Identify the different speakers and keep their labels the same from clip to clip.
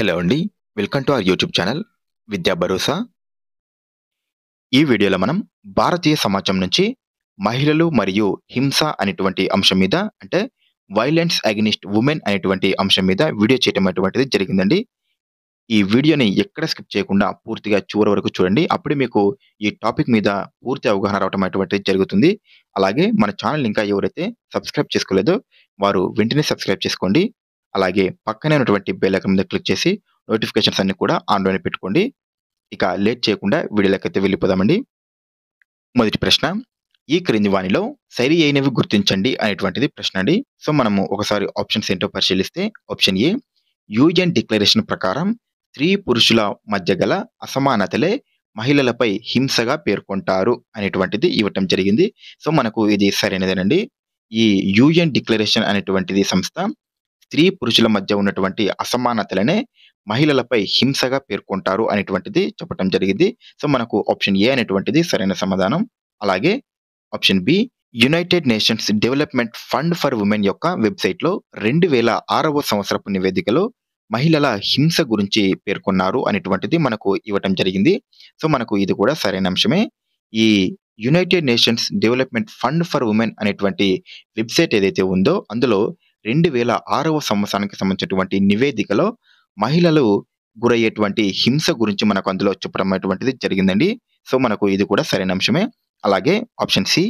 Speaker 1: Hello అండి. Welcome to our YouTube channel విద్యా భరోసా. ఈ వీడియోలో మనం భారతీయ సమాజం నుంచి మహిళలు మరియు హింస అనేటువంటి అంశం మీద అంటే వైలెన్స్ అగైనిస్ట్ వుమెన్ అనేటువంటి అంశం మీద వీడియో చేయటం అటువంటిది జరిగిందండి. ఈ వీడియోని ఎక్కడ స్కిప్ చేయకుండా పూర్తిగా చివరి వరకు చూడండి. అప్పుడే మీకు ఈ టాపిక్ మీద పూర్తి అవగాహన రావటం అటువంటిది జరుగుతుంది. అలాగే మన ఛానల్ ఇంకా ఎవరైతే సబ్స్క్రైబ్ చేసుకోలేదో వారు వెంటనే సబ్స్క్రైబ్ చేసుకోండి. అలాగే పక్కనే ఉన్నటువంటి బెల్ ఐకాన్ మీద క్లిక్ చేసి నోటిఫికేషన్స్ అన్ని కూడా ఆన్‌లోనే పెట్టుకోండి. ఇక లేట్ చేయకుండా వీడియోలోకైతే వెళ్ళిపోదామండి. మొదటి ప్రశ్న, ఈ క్రింది వానిలో సరి అయినవి గుర్తించండి అనేటువంటిది ప్రశ్న అండి. సో మనము ఒకసారి ఆప్షన్స్ ఏంటో పరిశీలిస్తే ఆప్షన్ ఏ, యూఎన్ డిక్లరేషన్ ప్రకారం స్త్రీ పురుషుల మధ్య గల అసమానతలే మహిళలపై హింసగా పేర్కొంటారు అనేటువంటిది ఇవ్వటం జరిగింది. సో మనకు ఇది సరైనదేనండి. ఈ యూఎన్ డిక్లరేషన్ అనేటువంటిది సంస్థ స్త్రీ పురుషుల మధ్య ఉన్నటువంటి అసమానతలనే మహిళలపై హింసగా పేర్కొంటారు అనేటువంటిది చెప్పటం జరిగింది. సో మనకు ఆప్షన్ ఏ అనేటువంటిది సరైన సమాధానం. అలాగే option B, United Nations Development Fund for Women యొక్క వెబ్సైట్లో 2006వ సంవత్సరపు నివేదికలో మహిళల హింస గురించి పేర్కొన్నారు అనేటువంటిది మనకు ఇవ్వటం జరిగింది. సో మనకు ఇది కూడా సరైన అంశమే. ఈ United Nations Development Fund for women అనేటువంటి వెబ్సైట్ ఏదైతే ఉందో అందులో 2006వ సంవత్సరానికి సంబంధించినటువంటి నివేదికలో మహిళలు గురయ్యేటువంటి హింస గురించి మనకు అందులో చెప్పడం అనేటువంటిది జరిగిందండి. సో మనకు ఇది కూడా సరైన అంశమే. అలాగే ఆప్షన్ సి,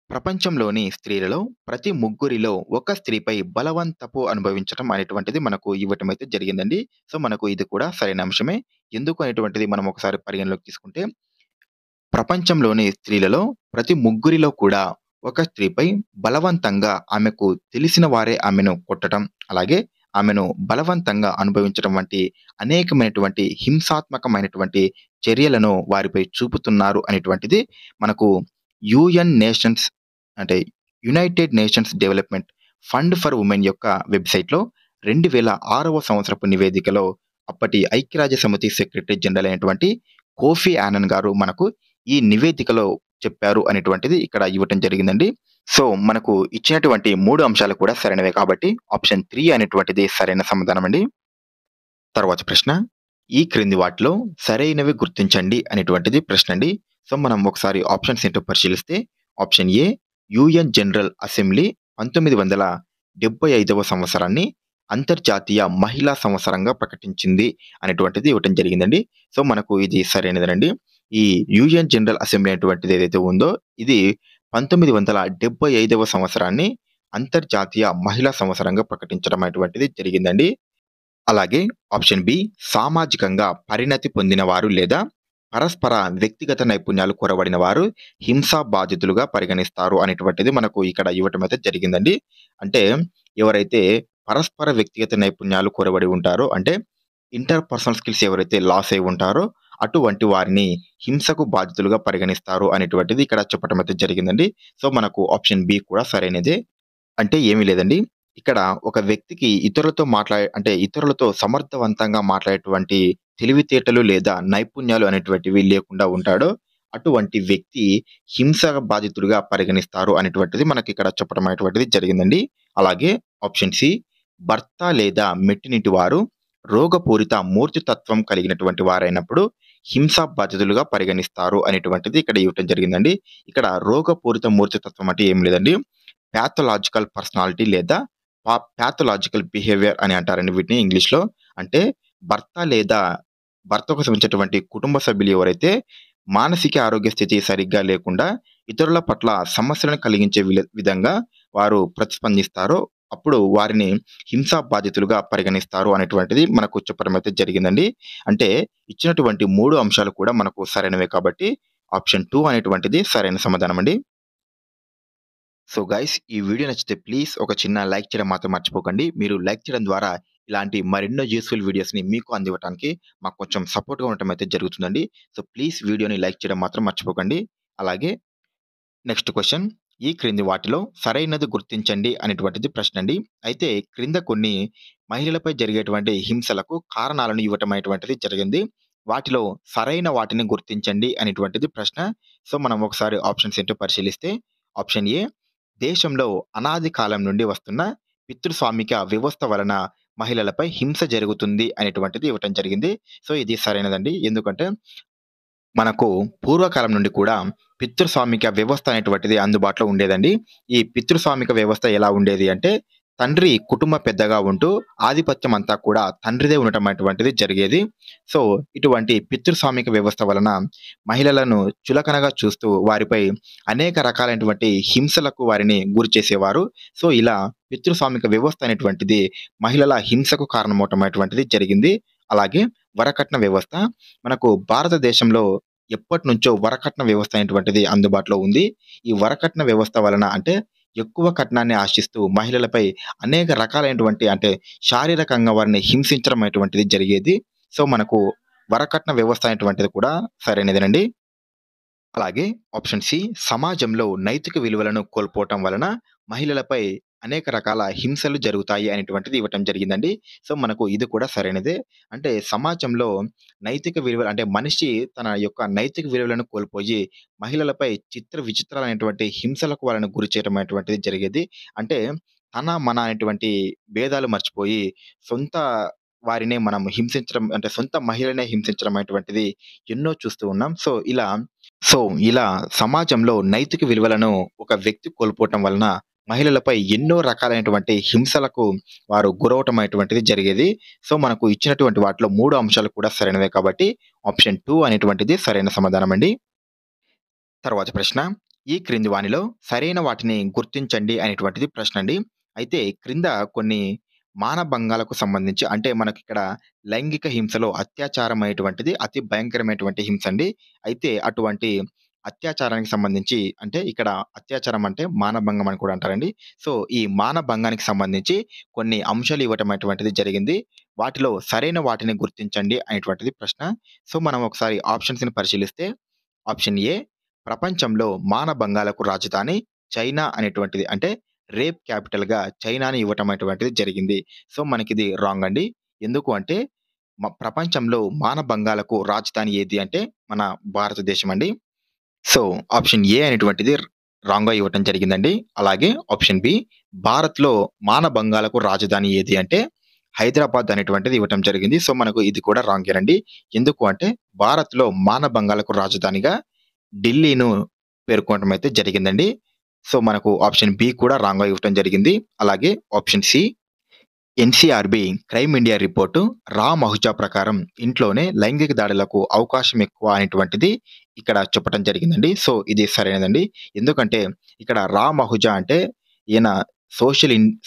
Speaker 1: ప్రపంచంలోని స్త్రీలలో ప్రతి ముగ్గురిలో ఒక స్త్రీపై బలవంతపు అనుభవించడం అనేటువంటిది మనకు ఇవ్వటం అయితే జరిగిందండి. సో మనకు ఇది కూడా సరైన అంశమే. ఎందుకు అనేటువంటిది మనం ఒకసారి పరిగణలోకి తీసుకుంటే, ప్రపంచంలోని స్త్రీలలో ప్రతి ముగ్గురిలో కూడా ఒక స్త్రీపై బలవంతంగా ఆమెకు తెలిసిన వారే ఆమెను కొట్టడం, అలాగే ఆమెను బలవంతంగా అనుభవించడం వంటి అనేకమైనటువంటి హింసాత్మకమైనటువంటి చర్యలను వారిపై చూపుతున్నారు అనేటువంటిది మనకు యూఎన్ నేషన్స్ అంటే United Nations Development Fund for Women యొక్క వెబ్సైట్లో 2006వ సంవత్సరపు నివేదికలో అప్పటి ఐక్యరాజ్య సమితి సెక్రటరీ జనరల్ అయినటువంటి కోఫీ ఆనన్ గారు మనకు ఈ నివేదికలో చెప్పారు అనేటువంటిది ఇక్కడ ఇవ్వటం జరిగిందండి. సో మనకు ఇచ్చినటువంటి 3 అంశాలు కూడా సరైనవే కాబట్టి ఆప్షన్ 3 అనేటువంటిది సరైన సమాధానం అండి. తర్వాత ప్రశ్న, ఈ క్రింది వాటిలో సరైనవి గుర్తించండి అనేటువంటిది ప్రశ్న అండి. సో మనం ఒకసారి ఆప్షన్స్ ఏంటో పరిశీలిస్తే option A, UN general assembly 1975వ సంవత్సరాన్ని అంతర్జాతీయ మహిళా సంవత్సరంగా ప్రకటించింది అనేటువంటిది ఇవ్వటం జరిగిందండి. సో మనకు ఇది సరైనదేనండి. ఈ యూఎన్ జనరల్ అసెంబ్లీ అనేటువంటిది ఏదైతే ఉందో ఇది 1975వ సంవత్సరాన్ని అంతర్జాతీయ మహిళా సంవత్సరంగా ప్రకటించడం అనేటువంటిది జరిగిందండి. అలాగే ఆప్షన్ బి, సామాజికంగా పరిణతి పొందిన వారు లేదా పరస్పర వ్యక్తిగత నైపుణ్యాలు కొరబడిన వారు హింసా బాధితులుగా పరిగణిస్తారు అనేటువంటిది మనకు ఇక్కడ ఇవ్వటం అయితే జరిగిందండి. అంటే ఎవరైతే పరస్పర వ్యక్తిగత నైపుణ్యాలు కొరబడి ఉంటారో అంటే ఇంటర్పర్సనల్ స్కిల్స్ ఎవరైతే లాస్ అయి ఉంటారో అటువంటి వారిని హింసకు బాధితులుగా పరిగణిస్తారు అనేటువంటిది ఇక్కడ చెప్పటం అయితే జరిగిందండి. సో మనకు ఆప్షన్ బి కూడా సరైనదే. అంటే ఏమీ లేదండి. ఇక్కడ ఒక వ్యక్తికి ఇతరులతో సమర్థవంతంగా మాట్లాడేటువంటి తెలివితేటలు లేదా నైపుణ్యాలు అనేటువంటివి లేకుండా ఉంటాడో అటువంటి వ్యక్తి హింస బాధితుడిగా పరిగణిస్తారు అనేటువంటిది మనకి ఇక్కడ చెప్పడం అనేటువంటిది జరిగిందండి. అలాగే ఆప్షన్ సి, భర్త లేదా మెట్టినింటి వారు రోగపూరిత మూర్తితత్వం కలిగినటువంటి వారైనప్పుడు హింసా బాధితులుగా పరిగణిస్తారు అనేటువంటిది ఇక్కడ ఇవ్వటం జరిగిందండి. ఇక్కడ రోగపూరిత మూర్తితత్వం అంటే ఏం లేదండి, ప్యాథలాజికల్ పర్సనాలిటీ లేదా ప్యాథలాజికల్ బిహేవియర్ అని అంటారండి వీటిని ఇంగ్లీష్‌లో. అంటే భర్తకు సంబంధించినటువంటి కుటుంబ సభ్యులు ఎవరైతే మానసిక ఆరోగ్య స్థితి సరిగ్గా లేకుండా ఇతరుల పట్ల సమస్యలను కలిగించే విధంగా వారు ప్రతిస్పందిస్తారో అప్పుడు వారిని హింసా బాధితులుగా పరిగణిస్తారు అనేటువంటిది మనకు చెప్పడం అయితే జరిగిందండి. అంటే ఇచ్చినటువంటి 3 అంశాలు కూడా మనకు సరైనవే కాబట్టి ఆప్షన్ 2 అనేటువంటిది సరైన సమాధానం అండి. సో గైస్, ఈ వీడియో నచ్చితే ప్లీజ్ ఒక చిన్న లైక్ చేయడం మాత్రం మర్చిపోకండి. మీరు లైక్ చేయడం ద్వారా ఇలాంటి మరెన్నో యూస్‌ఫుల్ వీడియోస్‌ని మీకు అందివ్వటానికి మాకు కొంచెం సపోర్ట్‌గా ఉండటం అయితే జరుగుతుందండి. సో ప్లీజ్ వీడియోని లైక్ చేయడం మాత్రం మర్చిపోకండి. అలాగే నెక్స్ట్ క్వెషన్, ఈ క్రింది వాటిలో సరైనది గుర్తించండి అనేటువంటిది ప్రశ్న అండి. అయితే క్రింద కొన్ని మహిళలపై జరిగేటువంటి హింసలకు కారణాలను ఇవ్వటం అనేటువంటిది జరిగింది. వాటిలో సరైన వాటిని గుర్తించండి అనేటువంటిది ప్రశ్న. సో మనం ఒకసారి ఆప్షన్స్ ఏంటో పరిశీలిస్తే ఆప్షన్ ఏ, దేశంలో అనాది కాలం నుండి వస్తున్న పితృస్వామిక వ్యవస్థ వలన మహిళలపై హింస జరుగుతుంది అనేటువంటిది ఇవ్వటం జరిగింది. సో, ఇది సరైనదండి. ఎందుకంటే మనకు పూర్వకాలం నుండి కూడా పితృస్వామిక వ్యవస్థ అనేటువంటిది అందుబాటులో ఉండేదండి. ఈ పితృస్వామిక వ్యవస్థ ఎలా ఉండేది అంటే, తండ్రి కుటుంబ పెద్దగా ఉంటూ ఆధిపత్యం అంతా కూడా తండ్రిదే ఉండటం అటువంటిది జరిగేది. సో, ఇటువంటి పితృస్వామిక వ్యవస్థ వలన మహిళలను చులకనగా చూస్తూ వారిపై అనేక రకాలైనటువంటి హింసలకు వారిని గురి చేసేవారు. సో, ఇలా పితృస్వామిక వ్యవస్థ అనేటువంటిది మహిళల హింసకు కారణమవటం అటువంటిది జరిగింది. అలాగే వరకట్న వ్యవస్థ మనకు భారతదేశంలో ఎప్పటినుంచో వరకట్న వ్యవస్థ అనేటువంటిది అందుబాటులో ఉంది. ఈ వరకట్న వ్యవస్థ వలన అంటే ఎక్కువ కట్నాన్ని ఆశిస్తూ మహిళలపై అనేక రకాలైనటువంటి అంటే శారీరకంగా వారిని హింసించడం అనేటువంటిది జరిగేది. సో, మనకు వరకట్న వ్యవస్థ అనేటువంటిది కూడా సరైనదేనండి. అలాగే ఆప్షన్ సి సమాజంలో నైతిక విలువలను కోల్పోవటం వలన మహిళలపై అనేక రకాల హింసలు జరుగుతాయి అనేటువంటిది ఇవ్వటం జరిగిందండి. సో, మనకు ఇది కూడా సరైనదే. అంటే సమాజంలో నైతిక విలువలు అంటే మనిషి తన యొక్క నైతిక విలువలను కోల్పోయి మహిళలపై చిత్ర విచిత్రాలైనటువంటి హింసలకు వాళ్ళని గురి చేయడం అనేటువంటిది జరిగేది. అంటే తన, మన అనేటువంటి భేదాలు మర్చిపోయి సొంత వారినే మనం హింసించడం అంటే సొంత మహిళనే హింసించడం అనేటువంటిది ఎన్నో చూస్తూ ఉన్నాం. సో, ఇలా సమాజంలో నైతిక విలువలను ఒక వ్యక్తి కోల్పోవటం వలన మహిళలపై ఎన్నో రకాలైనటువంటి హింసలకు వారు గురవటం అనేటువంటిది జరిగేది. సో, మనకు ఇచ్చినటువంటి వాటిలో 3 అంశాలు కూడా సరైనవే కాబట్టి ఆప్షన్ 2 అనేటువంటిది సరైన సమాధానమండి. తర్వాత ప్రశ్న. ఈ క్రింది వానిలో సరైన వాటిని గుర్తించండి అనేటువంటిది ప్రశ్నండి. అయితే క్రింద కొన్ని మానభంగాలకు సంబంధించి అంటే మనకిక్కడ లైంగిక హింసలో అత్యాచారం అనేటువంటిది అతి భయంకరమైనటువంటి హింస అండి. అయితే అటువంటి అత్యాచారానికి సంబంధించి అంటే ఇక్కడ అత్యాచారం అంటే మానభంగం అని కూడా అంటారండి. సో, ఈ మానభంగానికి సంబంధించి కొన్ని అంశాలు ఇవ్వటం అటువంటిది జరిగింది. వాటిలో సరైన వాటిని గుర్తించండి అనేటువంటిది ప్రశ్న. సో, మనం ఒకసారి ఆప్షన్స్‌ని పరిశీలిస్తే ఆప్షన్ ఏ ప్రపంచంలో మానభంగాలకు రాజధాని చైనా అనేటువంటిది అంటే రేప్ క్యాపిటల్‌గా చైనాని ఇవ్వటం అటువంటిది జరిగింది. సో, మనకిది రాంగ్ అండి. ఎందుకు అంటే ప్రపంచంలో మానభంగాలకు రాజధాని ఏది అంటే మన భారతదేశం అండి. సో, ఆప్షన్ ఏ అనేటువంటిది రాంగ్‌గా ఇవ్వటం జరిగిందండి. అలాగే ఆప్షన్ బి భారత్‌లో మానభంగాలకు రాజధాని ఏది అంటే హైదరాబాద్ అనేటువంటిది ఇవ్వటం జరిగింది. సో, మనకు ఇది కూడా రాంగేనండి. ఎందుకు అంటే భారత్‌లో మానభంగాలకు రాజధానిగా ఢిల్లీను పేర్కొనడం అయితే జరిగిందండి. సో, మనకు ఆప్షన్ బి కూడా రాంగ్‌గా ఇవ్వటం జరిగింది. అలాగే option C NCRB crime India report Ram Ahuja ప్రకారం ఇంట్లోనే లైంగిక దాడులకు అవకాశం ఎక్కువ అనేటువంటిది ఇక్కడ చెప్పటం జరిగిందండి. సో, ఇది సరైనదండి. ఎందుకంటే ఇక్కడ రామ్ అహుజా అంటే ఈయన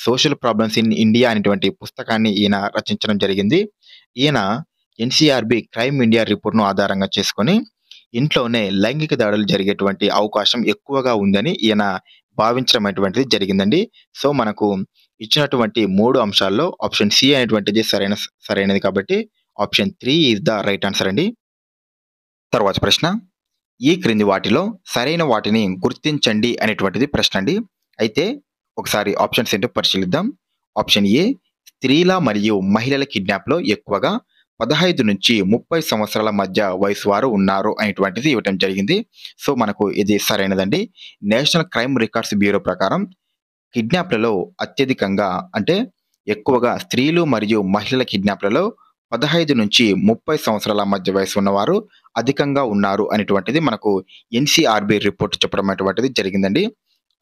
Speaker 1: సోషల్ ప్రాబ్లమ్స్ ఇన్ ఇండియా అనేటువంటి పుస్తకాన్ని ఈయన రచించడం జరిగింది. ఈయన ఎన్‌సీఆర్‌బీ క్రైమ్ ఇండియా రిపోర్ట్‌ను ఆధారంగా చేసుకొని ఇంట్లోనే లైంగిక దాడులు జరిగేటువంటి అవకాశం ఎక్కువగా ఉందని ఈయన భావించడం అటువంటిది జరిగిందండి. సో, మనకు ఇచ్చినటువంటి 3 అంశాల్లో ఆప్షన్ సి అనేటువంటిది సరైనది కాబట్టి option 3 is the right answer అండి. తర్వాత ప్రశ్న. ఈ క్రింది వాటిలో సరైన వాటిని గుర్తించండి అనేటువంటిది ప్రశ్న అండి. అయితే ఒకసారి ఆప్షన్స్ ఏంటో పరిశీలిద్దాం. ఆప్షన్ ఏ స్త్రీల మరియు మహిళల కిడ్నాప్‌లో ఎక్కువగా 15-30 సంవత్సరాల మధ్య వయసు వారు ఉన్నారు అనేటువంటిది ఇవ్వటం జరిగింది. సో, మనకు ఇది సరైనదండి. నేషనల్ క్రైమ్ రికార్డ్స్ బ్యూరో ప్రకారం కిడ్నాప్‌లలో అత్యధికంగా అంటే ఎక్కువగా స్త్రీలు మరియు మహిళల కిడ్నాప్‌లలో 15-30 సంవత్సరాల మధ్య వయసు ఉన్నవారు అధికంగా ఉన్నారు అనేటువంటిది మనకు ఎన్‌సీఆర్‌బీ రిపోర్ట్ చెప్పడం అటువంటిది జరిగిందండి.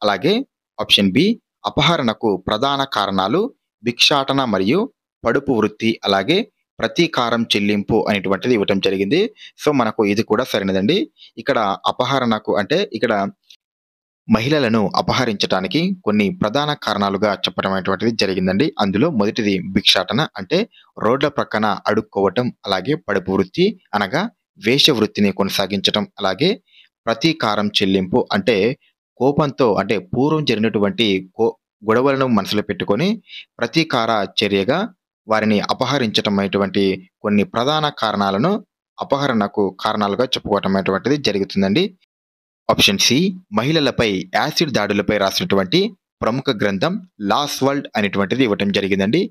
Speaker 1: అలాగే ఆప్షన్ బి అపహరణకు ప్రధాన కారణాలు భిక్షాటన మరియు పడుపు వృత్తి అలాగే ప్రతీకారం చెల్లింపు అనేటువంటిది ఇవ్వటం జరిగింది. సో, మనకు ఇది కూడా సరైనదండి. ఇక్కడ అపహరణకు అంటే ఇక్కడ మహిళలను అపహరించటానికి కొన్ని ప్రధాన కారణాలుగా చెప్పడం అనేటువంటిది జరిగిందండి. అందులో మొదటిది భిక్షాటన అంటే రోడ్ల ప్రక్కన అడుక్కోవటం, అలాగే పడుపు వృత్తి అనగా వేశ్య వృత్తిని కొనసాగించటం, అలాగే ప్రతీకారం చెల్లింపు అంటే కోపంతో అంటే పూర్వం జరిగినటువంటి గొడవలను మనసులో పెట్టుకొని ప్రతీకార చర్యగా వారిని అపహరించటం అనేటువంటి కొన్ని ప్రధాన కారణాలను అపహరణకు కారణాలుగా చెప్పుకోవటం అనేటువంటిది జరుగుతుందండి. ఆప్షన్ సి మహిళలపై యాసిడ్ దాడులపై రాసినటువంటి ప్రముఖ గ్రంథం లాస్ వరల్డ్ అనేటువంటిది ఇవ్వటం జరిగిందండి.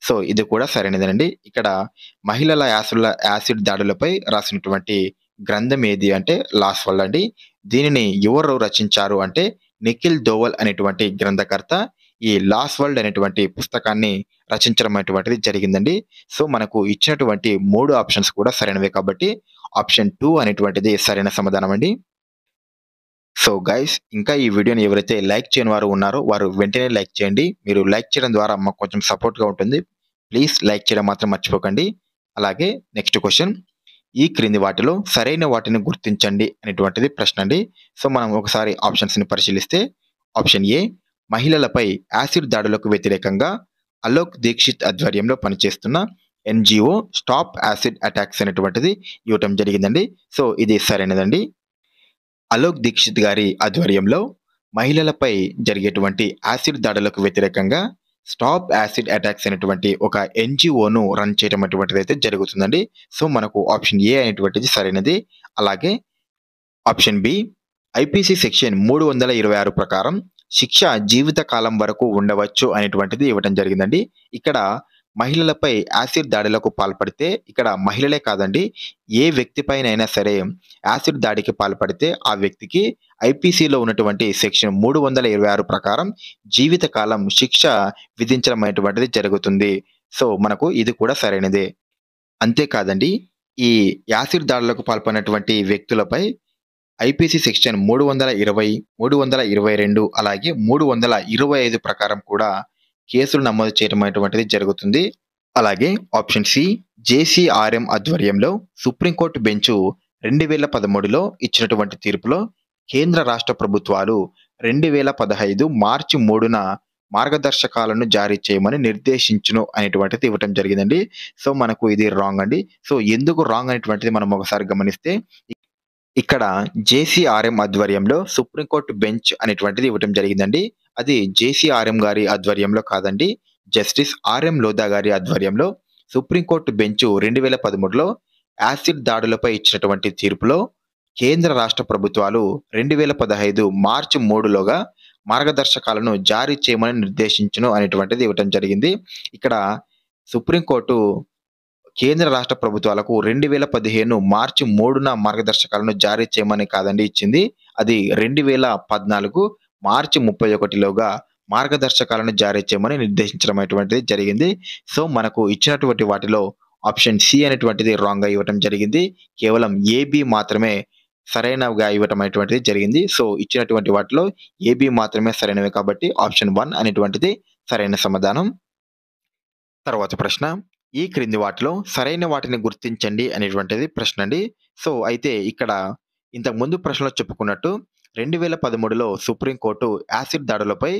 Speaker 1: సో, ఇది కూడా సరైనదేనండి. ఇక్కడ మహిళల యాసిడ్ దాడులపై రాసినటువంటి గ్రంథం ఏది అంటే లాస్ వరల్డ్ అండి. దీనిని ఎవరు రచించారు అంటే నిఖిల్ దోవల్ అనేటువంటి గ్రంథకర్త ఈ లాస్ట్ వరల్డ్ అనేటువంటి పుస్తకాన్ని రచించడం అనేటువంటిది జరిగిందండి. సో మనకు ఇచ్చినటువంటి 3 ఆప్షన్స్ కూడా సరైనవే కాబట్టి ఆప్షన్ 2 అనేటువంటిది సరైన సమాధానం అండి. సో గైస్, ఇంకా ఈ వీడియోని ఎవరైతే లైక్ చేయని వారు ఉన్నారో వారు వెంటనే లైక్ చేయండి. మీరు లైక్ చేయడం ద్వారా మాకు కొంచెం సపోర్ట్‌గా ఉంటుంది. ప్లీజ్ లైక్ చేయడం మాత్రం మర్చిపోకండి. అలాగే నెక్స్ట్ క్వెషన్, ఈ క్రింది వాటిలో సరైన వాటిని గుర్తించండి అనేటువంటిది ప్రశ్న అండి. సో మనం ఒకసారి ఆప్షన్స్‌ని పరిశీలిస్తే ఆప్షన్ ఏ, మహిళలపై యాసిడ్ దాడులకు వ్యతిరేకంగా అలోక్ దీక్షిత్ ఆధ్వర్యంలో పనిచేస్తున్న ఎన్‌జీఓ స్టాప్ యాసిడ్ అటాక్స్ అనేటువంటిది ఇవ్వటం జరిగిందండి. సో ఇది సరైనదండి. అలోక్ దీక్షిత్ గారి ఆధ్వర్యంలో మహిళలపై జరిగేటువంటి యాసిడ్ దాడులకు వ్యతిరేకంగా స్టాప్ యాసిడ్ అటాక్స్ అనేటువంటి ఒక ఎన్‌జీఓను రన్ చేయడం అటువంటిదైతే జరుగుతుందండి. సో మనకు ఆప్షన్ ఏ అనేటువంటిది సరైనది. అలాగే ఆప్షన్ బి, ఐపీసీ సెక్షన్ 326 ప్రకారం శిక్ష జీవిత కాలం వరకు ఉండవచ్చు అనేటువంటిది ఇవ్వడం జరిగిందండి. ఇక్కడ మహిళలపై యాసిడ్ దాడులకు పాల్పడితే, ఇక్కడ మహిళలే కాదండి, ఏ వ్యక్తిపైనైనా సరే యాసిడ్ దాడికి పాల్పడితే ఆ వ్యక్తికి ఐపీసీలో ఉన్నటువంటి సెక్షన్ 326 ప్రకారం జీవితకాలం శిక్ష విధించడం అనేటువంటిది జరుగుతుంది. సో మనకు ఇది కూడా సరైనదే. అంతేకాదండి, ఈ యాసిడ్ దాడులకు పాల్పడినటువంటి వ్యక్తులపై ఐపీసీ సెక్షన్ 320, 322 అలాగే 325 ప్రకారం కూడా కేసులు నమోదు చేయడం అనేటువంటిది జరుగుతుంది. అలాగే ఆప్షన్ సి, జేసీఆర్ఎం ఆధ్వర్యంలో సుప్రీంకోర్టు బెంచు 2013లో ఇచ్చినటువంటి తీర్పులో కేంద్ర రాష్ట్ర ప్రభుత్వాలు 2015 మార్చి 3న మార్గదర్శకాలను జారీ చేయమని నిర్దేశించును అనేటువంటిది ఇవ్వటం జరిగిందండి. సో మనకు ఇది రాంగ్ అండి. సో ఎందుకు రాంగ్ అనేటువంటిది మనం ఒకసారి గమనిస్తే, ఇక్కడ జేసీఆర్ఎం ఆధ్వర్యంలో సుప్రీంకోర్టు బెంచ్ అనేటువంటిది ఇవ్వటం జరిగిందండి. అది జేసీఆర్ఎం గారి ఆధ్వర్యంలో కాదండి. జస్టిస్ ఆర్ఎం లోధా గారి ఆధ్వర్యంలో సుప్రీంకోర్టు బెంచ్ 2013లో యాసిడ్ దాడులపై ఇచ్చినటువంటి తీర్పులో కేంద్ర రాష్ట్ర ప్రభుత్వాలు 2015 మార్చి 3లోగా మార్గదర్శకాలను జారీ చేయమని నిర్దేశించును అనేటువంటిది ఇవ్వటం జరిగింది. ఇక్కడ సుప్రీంకోర్టు కేంద్ర రాష్ట్ర ప్రభుత్వాలకు 2015 మార్చి 3న మార్గదర్శకాలను జారీ చేయమని కాదండి ఇచ్చింది. అది 2014 మార్చి 31లోగా మార్గదర్శకాలను జారీ చేయమని నిర్దేశించడం అనేటువంటిది జరిగింది. సో మనకు ఇచ్చినటువంటి వాటిలో ఆప్షన్ సి అనేటువంటిది రాంగ్‌గా ఇవ్వటం జరిగింది. కేవలం ఏబి మాత్రమే సరైనవిగా ఇవ్వటం అనేటువంటిది జరిగింది. సో ఇచ్చినటువంటి వాటిలో ఏబి మాత్రమే సరైనవి కాబట్టి ఆప్షన్ 1 అనేటువంటిది సరైన సమాధానం. తర్వాత ప్రశ్న, ఈ క్రింది వాటిలో సరైన వాటిని గుర్తించండి అనేటువంటిది ప్రశ్న అండి. సో అయితే ఇక్కడ ఇంతకు ముందు ప్రశ్నలో చెప్పుకున్నట్టు 2013లో సుప్రీంకోర్టు యాసిడ్ దాడులపై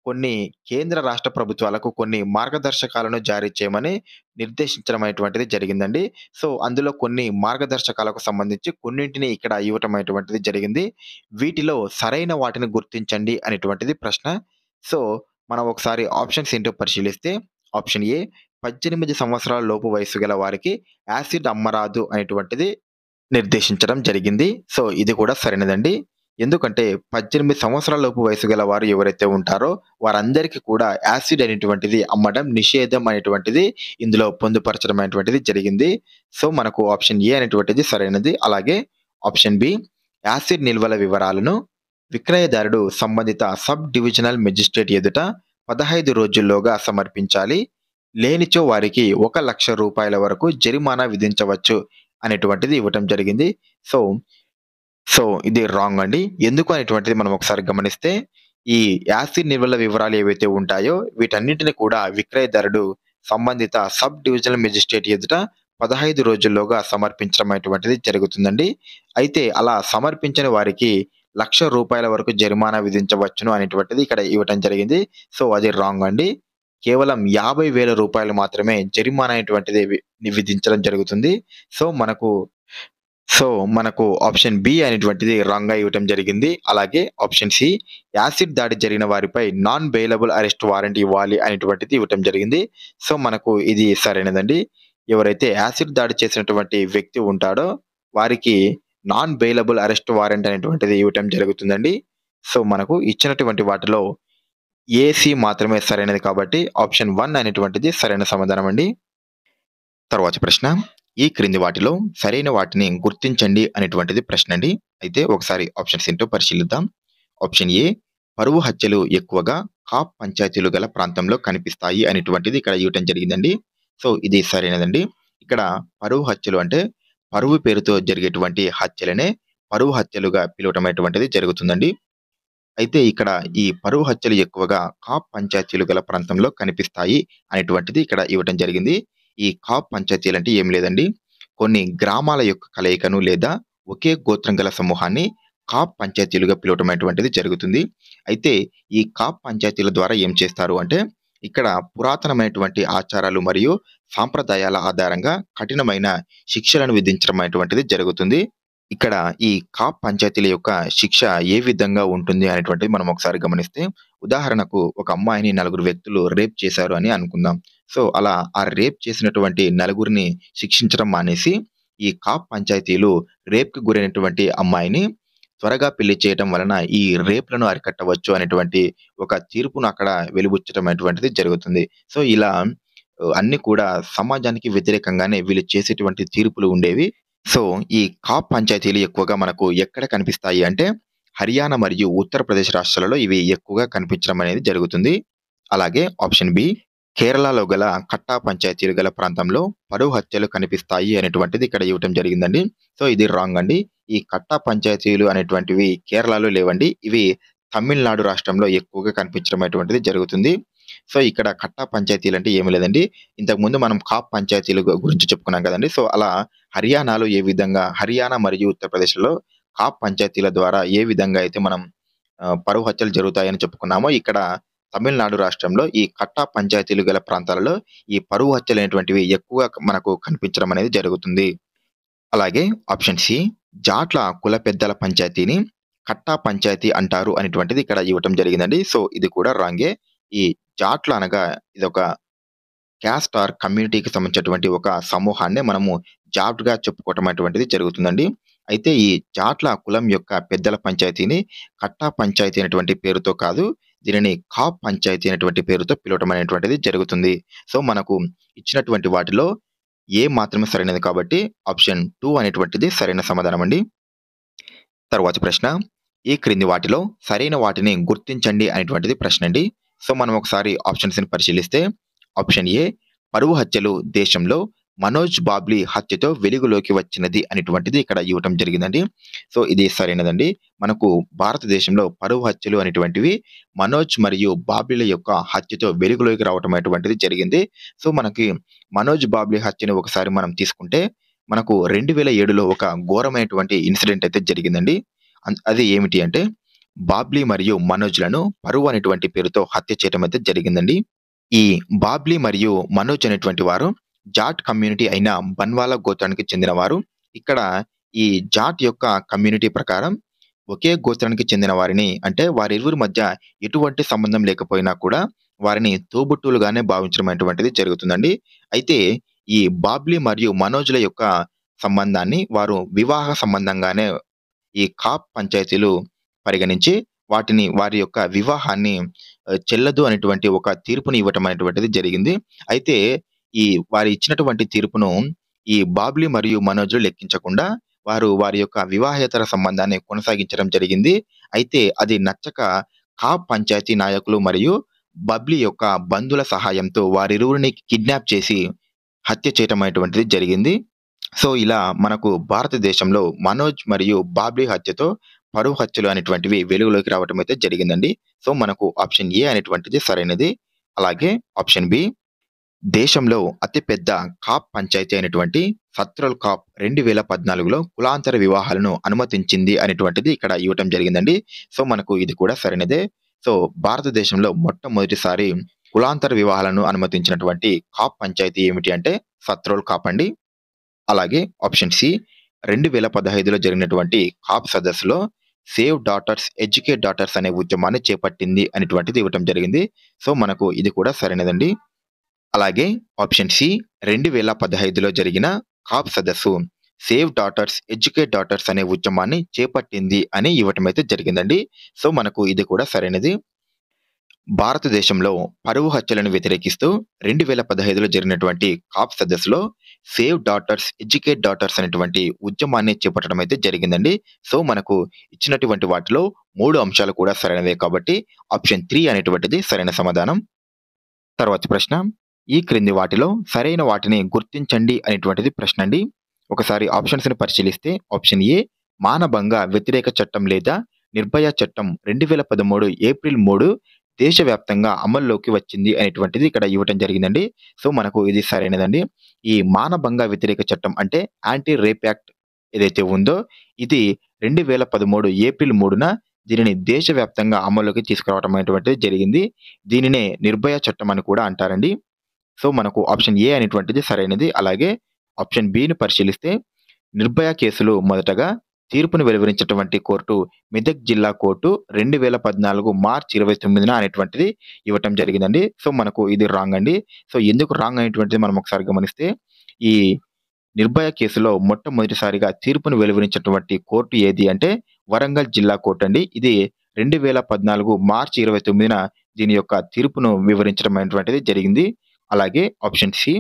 Speaker 1: కొన్ని కేంద్ర రాష్ట్ర ప్రభుత్వాలకు కొన్ని మార్గదర్శకాలను జారీ చేయమని నిర్దేశించడం అనేటువంటిది జరిగిందండి. సో అందులో కొన్ని మార్గదర్శకాలకు సంబంధించి కొన్నింటిని ఇక్కడ ఇవ్వటం అనేటువంటిది జరిగింది. వీటిలో సరైన వాటిని గుర్తించండి అనేటువంటిది ప్రశ్న. సో మనం ఒకసారి ఆప్షన్స్ ఏంటో పరిశీలిస్తే ఆప్షన్ ఏ, 18 సంవత్సరాల లోపు వయసు గల వారికి యాసిడ్ అమ్మరాదు అనేటువంటిది నిర్దేశించడం జరిగింది. సో ఇది కూడా సరైనదండి. ఎందుకంటే 18 సంవత్సరాల లోపు వయసు గల వారు ఎవరైతే ఉంటారో వారందరికీ కూడా యాసిడ్ అనేటువంటిది అమ్మడం నిషేధం అనేటువంటిది ఇందులో పొందుపరచడం అనేటువంటిది జరిగింది. సో మనకు ఆప్షన్ ఏ అనేటువంటిది సరైనది. అలాగే ఆప్షన్ బి, యాసిడ్ నిల్వల వివరాలను విక్రయదారుడు సంబంధిత సబ్ డివిజనల్ మెజిస్ట్రేట్ ఎదుట 15 రోజుల్లోగా సమర్పించాలి. లేనిచో వారికి 1,00,000 రూపాయల వరకు జరిమానా విధించవచ్చు అనేటువంటిది ఇవ్వటం జరిగింది. సో ఇది రాంగ్ అండి. ఎందుకు అనేటువంటిది మనం ఒకసారి గమనిస్తే, ఈ యాసిడ్ నిల్వల వివరాలు ఏవైతే ఉంటాయో వీటన్నిటిని కూడా విక్రయదారుడు సంబంధిత సబ్ డివిజనల్ మెజిస్ట్రేట్ ఎదుట 15 రోజుల్లోగా సమర్పించడం అనేటువంటిది జరుగుతుందండి. అయితే అలా సమర్పించని వారికి 1,00,000 రూపాయల వరకు జరిమానా విధించవచ్చును అనేటువంటిది ఇక్కడ ఇవ్వటం జరిగింది. సో అది రాంగ్ అండి. కేవలం 50,000 రూపాయలు మాత్రమే జరిమానా అనేటువంటిది విధించడం జరుగుతుంది. సో మనకు ఆప్షన్ బి అనేటువంటిది రాంగ్‌గా ఇవ్వటం జరిగింది. అలాగే ఆప్షన్ సి, యాసిడ్ దాడి జరిగిన వారిపై నాన్ బెయిలబుల్ అరెస్ట్ వారెంట్ ఇవ్వాలి అనేటువంటిది ఇవ్వటం జరిగింది. సో మనకు ఇది సరైనదండి. ఎవరైతే యాసిడ్ దాడి చేసినటువంటి వ్యక్తి ఉంటాడో వారికి నాన్ బెయిలబుల్ అరెస్ట్ వారెంట్ అనేటువంటిది ఇవ్వటం జరుగుతుందండి. సో మనకు ఇచ్చినటువంటి వాటిలో ఏసీ మాత్రమే సరైనది కాబట్టి ఆప్షన్ 1 అనేటువంటిది సరైన సమాధానం అండి. తర్వాత ప్రశ్న, ఈ క్రింది వాటిలో సరైన వాటిని గుర్తించండి అనేటువంటిది ప్రశ్న అండి. అయితే ఒకసారి ఆప్షన్స్ ఏంటో పరిశీలిద్దాం. ఆప్షన్ ఏ, పరువు హత్యలు ఎక్కువగా కాప్ పంచాయతీలు గల ప్రాంతంలో కనిపిస్తాయి అనేటువంటిది ఇక్కడ ఇవ్వటం జరిగిందండి. సో, ఇది సరైనదండి. ఇక్కడ పరువు హత్యలు అంటే పరువు పేరుతో జరిగేటువంటి హత్యలనే పరువు హత్యలుగా పిలవటం అనేటువంటిది జరుగుతుందండి. అయితే ఇక్కడ ఈ పరువు హత్యలు ఎక్కువగా కాప్ పంచాయతీలు గల ప్రాంతంలో కనిపిస్తాయి అనేటువంటిది ఇక్కడ ఇవ్వటం జరిగింది. ఈ కాప్ పంచాయతీలంటే ఏమి లేదండి. కొన్ని గ్రామాల యొక్క కలయికను లేదా ఒకే గోత్రం గల సమూహాన్ని కాప్ పంచాయతీలుగా పిలవటం అనేటువంటిది జరుగుతుంది. అయితే ఈ కాప్ పంచాయతీల ద్వారా ఏం చేస్తారు అంటే ఇక్కడ పురాతనమైనటువంటి ఆచారాలు మరియు సాంప్రదాయాల ఆధారంగా కఠినమైన శిక్షలను విధించడం అనేటువంటిది జరుగుతుంది. ఇక్కడ ఈ కాప్ పంచాయతీల యొక్క శిక్ష ఏ విధంగా ఉంటుంది అనేటువంటిది మనం ఒకసారి గమనిస్తే, ఉదాహరణకు ఒక అమ్మాయిని నలుగురు వ్యక్తులు రేప్ చేశారు అని అనుకుందాం. సో, అలా ఆ రేప్ చేసినటువంటి నలుగురిని శిక్షించడం మానేసి, ఈ కాప్ పంచాయతీలు రేప్‌కి గురైనటువంటి అమ్మాయిని త్వరగా పెళ్లి చేయటం వలన ఈ రేప్‌లను అరికట్టవచ్చు అనేటువంటి ఒక తీర్పును అక్కడ వెలిబుచ్చటం అనేటువంటిది జరుగుతుంది. సో, ఇలా అన్నీ కూడా సమాజానికి వ్యతిరేకంగానే వీళ్ళు చేసేటువంటి తీర్పులు ఉండేవి. సో, ఈ కాప్ పంచాయతీలు ఎక్కువగా మనకు ఎక్కడ కనిపిస్తాయి అంటే, హర్యానా మరియు ఉత్తరప్రదేశ్ రాష్ట్రాలలో ఇవి ఎక్కువగా కనిపించడం అనేది జరుగుతుంది. అలాగే ఆప్షన్ బి, కేరళలో గల కట్టా పంచాయతీలు గల ప్రాంతంలో పరువు హత్యలు కనిపిస్తాయి అనేటువంటిది ఇక్కడ ఇవ్వటం జరిగిందండి. సో, ఇది రాంగ్ అండి. ఈ కట్టా పంచాయతీలు అనేటువంటివి కేరళలో లేవండి. ఇవి తమిళనాడు రాష్ట్రంలో ఎక్కువగా కనిపించడం అనేటువంటిది జరుగుతుంది. సో, ఇక్కడ కట్టా పంచాయతీలంటే ఏమి లేదండి. ఇంతకుముందు మనం కాప్ పంచాయతీలు గురించి చెప్పుకున్నాం కదండీ. సో, అలా హర్యానాలో ఏ విధంగా హర్యానా మరియు ఉత్తరప్రదేశ్‌లో కాప్ పంచాయతీల ద్వారా ఏ విధంగా అయితే మనం పరువు హత్యలు జరుగుతాయని చెప్పుకున్నామో, ఇక్కడ తమిళనాడు రాష్ట్రంలో ఈ కట్టా పంచాయతీలు గల ప్రాంతాలలో ఈ పరువు హత్యలనేటువంటివి ఎక్కువగా మనకు కనిపించడం అనేది జరుగుతుంది. అలాగే ఆప్షన్ సి, జాట్ల కుల పెద్దల పంచాయతీని కట్టా పంచాయతీ అంటారు అనేటువంటిది ఇక్కడ ఇవ్వటం జరిగిందండి. సో, ఇది కూడా రాంగే. ఈ జాట్ల అనగా ఇదొక క్యాస్ట్ ఆర్ కమ్యూనిటీకి సంబంధించినటువంటి ఒక సమూహాన్నే మనము జాట్‌గా చెప్పుకోవటం అటువంటిది జరుగుతుందండి. అయితే ఈ జాట్ల కులం యొక్క పెద్దల పంచాయతీని కట్టా పంచాయతీ అనేటువంటి పేరుతో కాదు, దీనిని కాప్ పంచాయతీ అనేటువంటి పేరుతో పిలవటం అనేటువంటిది జరుగుతుంది. సో, మనకు ఇచ్చినటువంటి వాటిలో ఏ మాత్రమే సరైనది కాబట్టి ఆప్షన్ 2 అనేటువంటిది సరైన సమాధానం అండి. తరువాతి ప్రశ్న, ఈ క్రింది వాటిలో సరైన వాటిని గుర్తించండి అనేటువంటిది ప్రశ్న అండి. సో, మనం ఒకసారి ఆప్షన్స్‌ని పరిశీలిస్తే ఆప్షన్ ఏ, పరువు హత్యలు దేశంలో మనోజ్ బాబ్లీ హత్యతో వెలుగులోకి వచ్చినది అనేటువంటిది ఇక్కడ ఇవ్వటం జరిగిందండి. సో, ఇది సరైనదండి. మనకు భారతదేశంలో పరువు హత్యలు అనేటువంటివి మనోజ్ మరియు బాబ్లీల యొక్క హత్యతో వెలుగులోకి రావటం అనేటువంటిది జరిగింది. సో, మనకి మనోజ్ బాబ్లీ హత్యను ఒకసారి మనం తీసుకుంటే, మనకు 2007లో ఒక ఘోరమైనటువంటి ఇన్సిడెంట్ అయితే జరిగిందండి. అది ఏమిటి అంటే, బాబ్లీ మరియు మనోజ్‌లను పరువు అనేటువంటి పేరుతో హత్య చేయటం అయితే జరిగిందండి. ఈ బాబ్లీ మరియు మనోజ్ అనేటువంటి వారు జాట్ కమ్యూనిటీ అయిన బన్వాలా గోత్రానికి చెందినవారు. ఇక్కడ ఈ జాట్ యొక్క కమ్యూనిటీ ప్రకారం ఒకే గోత్రానికి చెందిన వారిని అంటే వారిరువురి మధ్య ఎటువంటి సంబంధం లేకపోయినా కూడా వారిని తోబుట్టువులుగానే భావించడం అనేటువంటిది జరుగుతుందండి. అయితే ఈ బాబ్లీ మరియు మనోజ్‌ల యొక్క సంబంధాన్ని వారు వివాహ సంబంధంగానే ఈ కాప్ పంచాయతీలు పరిగణించి వారి యొక్క వివాహాన్ని చెల్లదు అనేటువంటి ఒక తీర్పుని ఇవ్వటం అనేటువంటిది జరిగింది. అయితే ఈ వారు ఇచ్చినటువంటి తీర్పును ఈ బాబ్లీ మరియు మనోజ్‌లు లెక్కించకుండా వారి యొక్క వివాహేతర సంబంధాన్ని కొనసాగించడం జరిగింది. అయితే అది నచ్చక కాప్ పంచాయతీ నాయకులు మరియు బబ్లీ యొక్క బంధువుల సహాయంతో వారిరువురిని కిడ్నాప్ చేసి హత్య చేయటం అనేటువంటిది జరిగింది. సో, ఇలా మనకు భారతదేశంలో మనోజ్ మరియు బాబ్లీ హత్యతో పరువు హత్యలు అనేటువంటివి వెలుగులోకి రావటం అయితే జరిగిందండి. సో, మనకు ఆప్షన్ ఏ అనేటువంటిది సరైనది. అలాగే ఆప్షన్ బి, దేశంలో అతిపెద్ద కాప్ పంచాయతీ అయినటువంటి సత్రల్ కాప్ 2014లో కులాంతర వివాహాలను అనుమతించింది అనేటువంటిది ఇక్కడ ఇవ్వటం జరిగిందండి. సో, మనకు ఇది కూడా సరైనదే. సో, భారతదేశంలో మొట్టమొదటిసారి కులాంతర వివాహాలను అనుమతించినటువంటి కాప్ పంచాయతీ ఏమిటి అంటే సత్రోల్ కాప్ అండి. అలాగే ఆప్షన్ సి, 2015లో జరిగినటువంటి కాప్ సదస్సులో సేవ్ డాటర్స్, ఎడ్యుకేట్ డాటర్స్ అనే ఉద్యమాన్ని చేపట్టింది అనేటువంటిది ఇవ్వటం జరిగింది. సో, మనకు ఇది కూడా సరైనదండి. అలాగే ఆప్షన్ సి, 2015లో జరిగిన కాప్ సదస్సు సేవ్ డాటర్స్, ఎడ్యుకేట్ డాటర్స్ అనే ఉద్యమాన్ని చేపట్టింది అని ఇవ్వటం అయితే జరిగిందండి. సో, మనకు ఇది కూడా సరైనది. భారతదేశంలో పరువు హత్యలను వ్యతిరేకిస్తూ 2015లో జరిగినటువంటి కాప్ సదస్సులో సేవ్ డాటర్స్, ఎడ్యుకేట్ డాటర్స్ అనేటువంటి ఉద్యమాన్ని చేపట్టడం అయితే జరిగిందండి. సో, మనకు ఇచ్చినటువంటి వాటిలో 3 అంశాలు కూడా సరైనవే కాబట్టి ఆప్షన్ 3 అనేటువంటిది సరైన సమాధానం. తర్వాతి ప్రశ్న. ఈ క్రింది వాటిలో సరైన వాటిని గుర్తించండి అనేటువంటిది ప్రశ్న అండి. ఒకసారి ఆప్షన్స్‌ని పరిశీలిస్తే ఆప్షన్ ఏ మానభంగ వ్యతిరేక చట్టం లేదా నిర్భయ చట్టం 2013 ఏప్రిల్ 3 దేశవ్యాప్తంగా అమల్లోకి వచ్చింది అనేటువంటిది ఇక్కడ ఇవ్వటం జరిగిందండి. సో, మనకు ఇది సరైనదండి. ఈ మానభంగ వ్యతిరేక చట్టం అంటే యాంటీ రేప్ యాక్ట్ ఏదైతే ఉందో ఇది 2013 ఏప్రిల్ 3న దీనిని దేశవ్యాప్తంగా అమల్లోకి తీసుకురావడం అనేటువంటిది జరిగింది. దీనినే నిర్భయ చట్టం అని కూడా అంటారండి. సో, మనకు ఆప్షన్ ఏ అనేటువంటిది సరైనది. అలాగే ఆప్షన్ బిని పరిశీలిస్తే నిర్భయ కేసులో మొదటగా తీర్పును వెలువరించినటువంటి కోర్టు మెదక్ జిల్లా కోర్టు 2014 మార్చి 29న అనేటువంటిది ఇవ్వటం జరిగిందండి. సో, మనకు ఇది రాంగ్ అండి. సో, ఎందుకు రాంగ్ అనేటువంటిది మనం ఒకసారి గమనిస్తే ఈ నిర్భయ కేసులో మొట్టమొదటిసారిగా తీర్పును వెలువరించినటువంటి కోర్టు ఏది అంటే వరంగల్ జిల్లా కోర్టు అండి. ఇది 2014 మార్చి 29న దీని యొక్క తీర్పును వివరించడం అనేటువంటిది జరిగింది. అలాగే ఆప్షన్ సి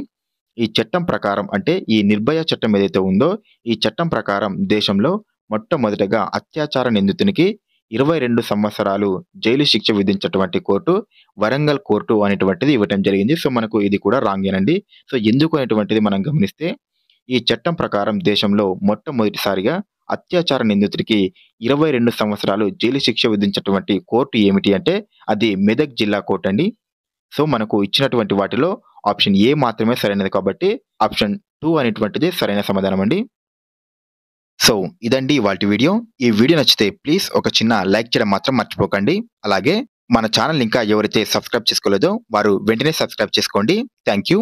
Speaker 1: ఈ చట్టం ప్రకారం అంటే ఈ నిర్భయ చట్టం ఏదైతే ఉందో ఈ చట్టం ప్రకారం దేశంలో మొట్టమొదటగా అత్యాచార నిందితునికి 22 సంవత్సరాలు జైలు శిక్ష విధించినటువంటి కోర్టు వరంగల్ కోర్టు అనేటువంటిది ఇవ్వటం జరిగింది. సో, మనకు ఇది కూడా రాంగేనండి. సో, ఎందుకు అనేటువంటిది మనం గమనిస్తే ఈ చట్టం ప్రకారం దేశంలో మొట్టమొదటిసారిగా అత్యాచార నిందితుడికి 22 సంవత్సరాలు జైలు శిక్ష విధించినటువంటి కోర్టు ఏమిటి అంటే అది మెదక్ జిల్లా కోర్టు అండి. సో, మనకు ఇచ్చినటువంటి వాటిలో ఆప్షన్ ఏ మాత్రమే సరైనది కాబట్టి ఆప్షన్ 2 అనేటువంటిది సరైన సమాధానం అండి. సో, ఇదండి ఇవాల్టి వీడియో. ఈ వీడియో నచ్చితే ప్లీజ్ ఒక చిన్న లైక్ చేయడం మాత్రం మర్చిపోకండి. అలాగే మన ఛానల్ ఇంకా ఎవరైతే సబ్స్క్రైబ్ చేసుకోలేదో వారు వెంటనే సబ్స్క్రైబ్ చేసుకోండి. Thank you.